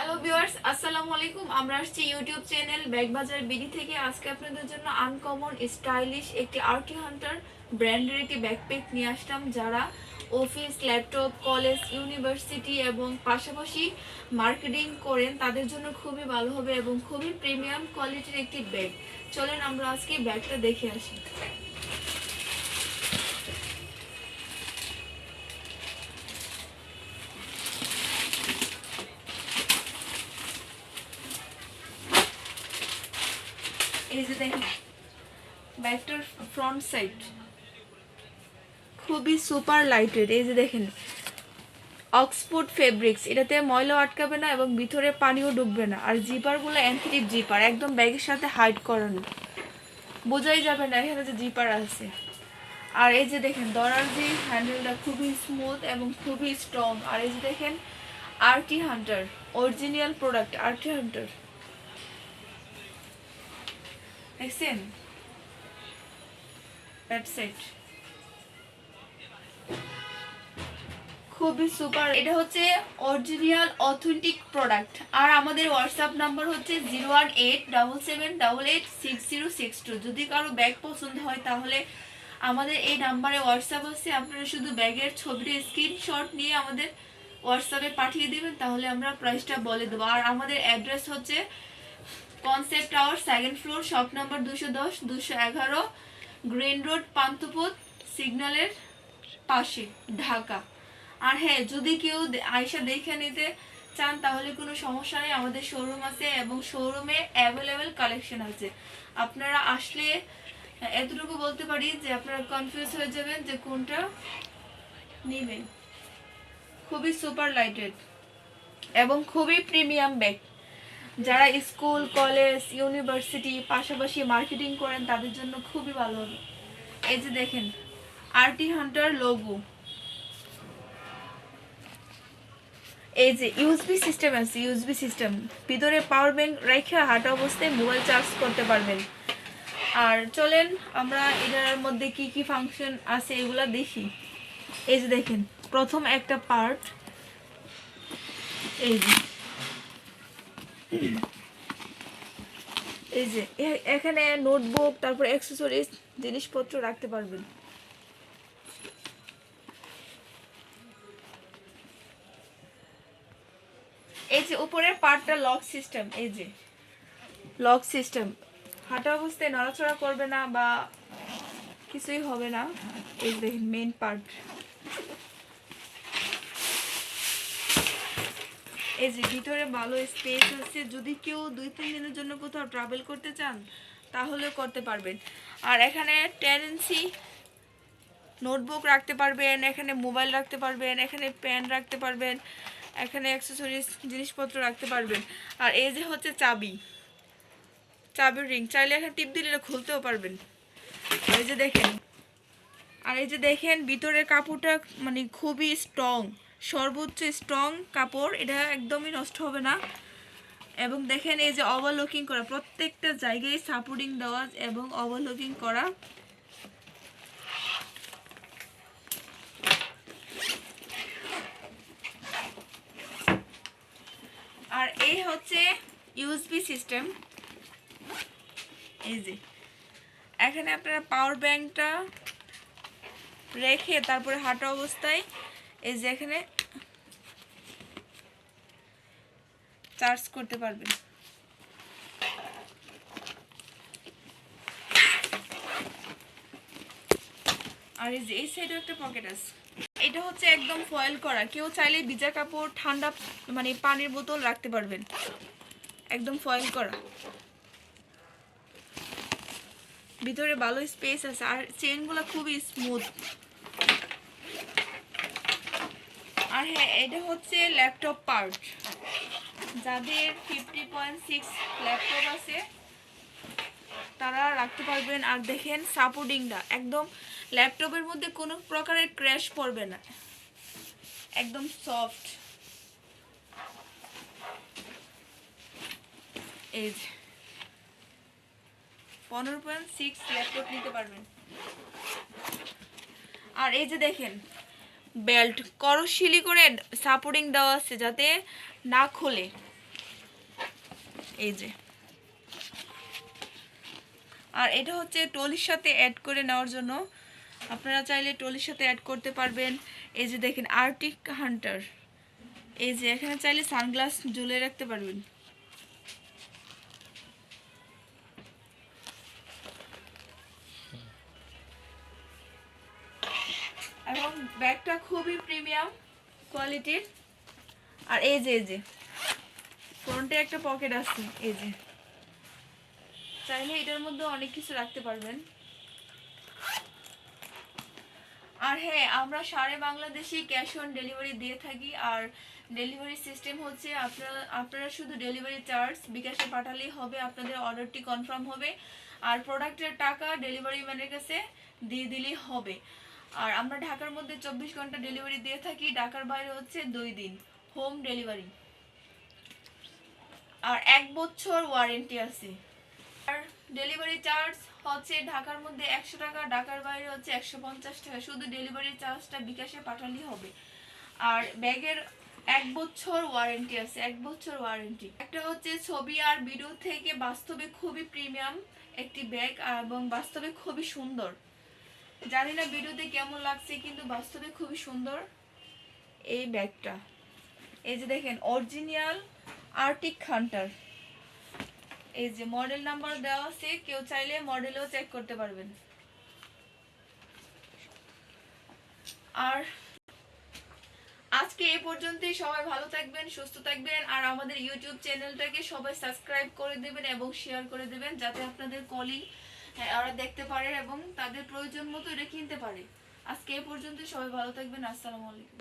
Hello viewers, আসসালামু আলাইকুম। আমরা আসছি ইউটিউব চ্যানেল ব্যাগবাজার বিডি থেকে। আজকে আপনাদের জন্য আনকমন স্টাইলিশ একটি আরটি হান্টার ব্র্যান্ডের একটি ব্যাকপ্যাক নিয়ে আসলাম। যারা অফিস, ল্যাপটপ, কলেজ, ইউনিভার্সিটি এবং পাশাপাশি মার্কেটিং করেন তাদের জন্য খুবই ভালো হবে এবং খুবই প্রিমিয়াম কোয়ালিটির একটি ব্যাগ। চলেন আমরা আজকে ব্যাগটা দেখে আসি। এই যে দেখেন ব্যাগটার ফ্রন্ট সাইড খুবই সুপার লাইটেড। এই যে দেখেন অক্সফোর্ড ফেব্রিক্স, এটাতে ময়লা আটকাবে না এবং ভিতরে পানিও ঢুকবে না। আর জিপারগুলো অ্যান্থিটিক জিপার, একদম ব্যাগের সাথে হাইড করানো, বোঝাই যাবে না এখানে যে জিপার আছে। আর এই যে দেখেন ধরার যে হ্যান্ডেলটা খুবই স্মুথ এবং খুবই স্ট্রং। আর এই যে দেখেন RT Hunter original product, RT Hunter দেখছেন ওয়েবসাইট, খুবই সুপার। এটা হচ্ছে অরিজিনাল অথেন্টিক প্রোডাক্ট। আর আমাদের হোয়াটসঅ্যাপ নাম্বার হচ্ছে 01877886062। যদি কারো ব্যাগ পছন্দ হয় তাহলে আমাদের এই নাম্বারে হোয়াটসঅ্যাপ আছে, আপনারা শুধু ব্যাগের ছবিটা স্ক্রিনশট নিয়ে আমাদের হোয়াটসঅ্যাপে পাঠিয়ে দেবেন, তাহলে আমরা প্রাইসটা বলে দেবো। আর আমাদের অ্যাড্রেস হচ্ছে concept tower, second floor, shop number 210-211, green road, Panthapath সিগন্যালের পাশে, ঢাকা। আর হ্যাঁ, যদি কেউ আয়সা দেখে নিতে চান তাহলে কোনো সমস্যা নেই, আমাদের শোরুম আছে এবং শোরুমে অ্যাভেলেবেল কালেকশন আছে। আপনারা আসলে এতটুকু বলতে পারি যে আপনারা কনফিউজ হয়ে যাবেন যে কোনটা নেবেন। খুবই সুপার লাইটেড এবং খুবই প্রিমিয়াম ব্যাগ। যারা স্কুল, কলেজ, ইউনিভার্সিটি পাশাপাশি মার্কেটিং করেন তাদের জন্য খুবই ভালো হবে। এই যে দেখেন আরটি হান্টার লোগো, এই যে ইউএসবি সিস্টেম আছে, ইউএসবি সিস্টেম, ভিতরে পাওয়ার ব্যাংক রেখে হাঁটা অবস্থায় মোবাইল চার্জ করতে পারবেন। আর চলেন আমরা এটার মধ্যে কি কি ফাংশন আছে এগুলা দেখি। এই যে দেখেন প্রথম একটা পার্ট, এই যে এই যে এখানে নোটবুক, তারপর অ্যাক্সেসরিজ জিনিসপত্র রাখতে পারবেন। এই যে উপরের পার্টটা লক সিস্টেম, এই যে লক সিস্টেম, হাঁটা অবস্থায় নড়াচড়া করবে না বা কিছুই হবে না। এই যে দেখেন মেন পার্ট, এই যে ভিতরে ভালো স্পেস আছে। যদি কেউ 2-3 দিনের জন্য কোথাও ট্রাভেল করতে চান তাহলে করতে পারবেন। আর এখানে 10 ইঞ্চি নোটবুক রাখতে পারবেন, এখানে মোবাইল রাখতে পারবেন, এখানে পেন রাখতে পারবেন, এখানে অ্যাক্সেসরিজ জিনিসপত্র রাখতে পারবেন। আর এই যে হচ্ছে চাবি, চাবির রিং, চাইলে এখানে টিপ দিলে এটা খুলতেও পারবেন। এই যে দেখেন, আর এই যে দেখেন ভিতরের কাপড়টা মানে খুবই স্ট্রং, সর্বোচ্চ স্ট্রং কাপড়, এটা একদমই নষ্ট হবে না। এবং দেখেন এই যে ওভারলুকিং করা, প্রত্যেকটা জায়গায় সাপোর্টিং দেওয়া এবং ওভারলুকিং করা। আর এই হচ্ছে ইউএসবি সিস্টেম। এই যে এখানে আপনারা পাওয়ার ব্যাংকটা রেখে তারপরে হাঁটা অবস্থায় এই যে এখানে চার্জ করতে পারবেন। আর এই যে এই সাইডে একটা পকেট আছে, এটা হচ্ছে একদম ফয়েল করা, কেউ চাইলে ভিজা কাপড়, ঠান্ডা মানে পানির বোতল রাখতে পারবেন, একদম ফয়েল করা। ভিতরে ভালো স্পেস আছে আর চেনগুলো খুবই স্মুথ। আর হ্যাঁ, এটা হচ্ছে ল্যাপটপ পার্ট, যাদের 50.6 ল্যাপটপ আছে তারা রাখতে পারবেন। আর দেখেন সাপোর্টিংটা একদম ল্যাপটপের মধ্যে কোনো প্রকারের ক্র্যাশ পড়বে না, একদম সফট। এই যে 15.6 ল্যাপটপ নিতে পারবেন। আর এই যে দেখেন বেল্ট করশিলি করে সাপোর্টিং দেওয়া আছে যাতে না খোলে। এই যে, আর এটা হচ্ছে টলির সাথে অ্যাড করে নেওয়ার জন্য, আপনারা চাইলে টলির সাথে অ্যাড করতে পারবেন। এই যে দেখেন আর্টিক হান্টার, এই যে এখানে চাইলে সানগ্লাস ঝুলে রাখতে পারবেন। এবং ব্যাগটা খুবই প্রিমিয়াম কোয়ালিটির। আর এই যে ফ্রন্টে একটা পকেট আছে, এই যে চাইলে এটার মধ্যে অনেক কিছু রাখতে পারবেন। আর হ্যাঁ, আমরা সারা বাংলাদেশে ক্যাশ অন ডেলিভারি দিয়ে থাকি। আর ডেলিভারি সিস্টেম হচ্ছে আপনারা শুধু ডেলিভারি চার্জ বিকাশে পাঠালেই হবে, আপনাদের অর্ডারটি কনফার্ম হবে। আর প্রোডাক্টের টাকা ডেলিভারি ম্যানের কাছে দিয়ে দিলেই হবে। আর আমরা ঢাকার মধ্যে 24 ঘন্টা ডেলিভারি দিয়ে থাকি, ঢাকার বাইরে হচ্ছে 2 দিন হোম ডেলিভারি। আর 1 বছর ওয়ারেন্টি আছে। আর ডেলিভারি চার্জ হচ্ছে ঢাকার মধ্যে 100 টাকা, ঢাকার বাইরে হচ্ছে 150 টাকা। শুধু ডেলিভারি চার্জটা বিকাশে পাঠালেই হবে। আর ব্যাগের 1 বছর ওয়ারেন্টি আছে, 1 বছর ওয়ারেন্টি। একটা হচ্ছে ছবি আর ভিডিও থেকে বাস্তবে খুবই প্রিমিয়াম একটি ব্যাগ, এবং বাস্তবে খুবই সুন্দর। জানি না ভিডিওতে কেমন লাগছে, কিন্তু বাস্তবে খুবই সুন্দর এই ব্যাগটা। এই যে দেখেন অরিজিনাল আর্টিক হান্টার, এই যে মডেল নাম্বার দেওয়া আছে, কেউ চাইলে মডেলও চেক করতে পারবেন। আর আজকে এই পর্যন্তই। সবাই ভালো থাকবেন, সুস্থ থাকবেন। আর আমাদের ইউটিউব চ্যানেলটাকে সবাই সাবস্ক্রাইব করে দেবেন এবং শেয়ার করে দেবেন, যাতে আপনাদের কলিগ ওরা দেখতে পারে এবং তাদের প্রয়োজন মতো এটা কিনতে পারে। আজকে এই পর্যন্তই, সবাই ভালো থাকবেন। আসসালামু আলাইকুম।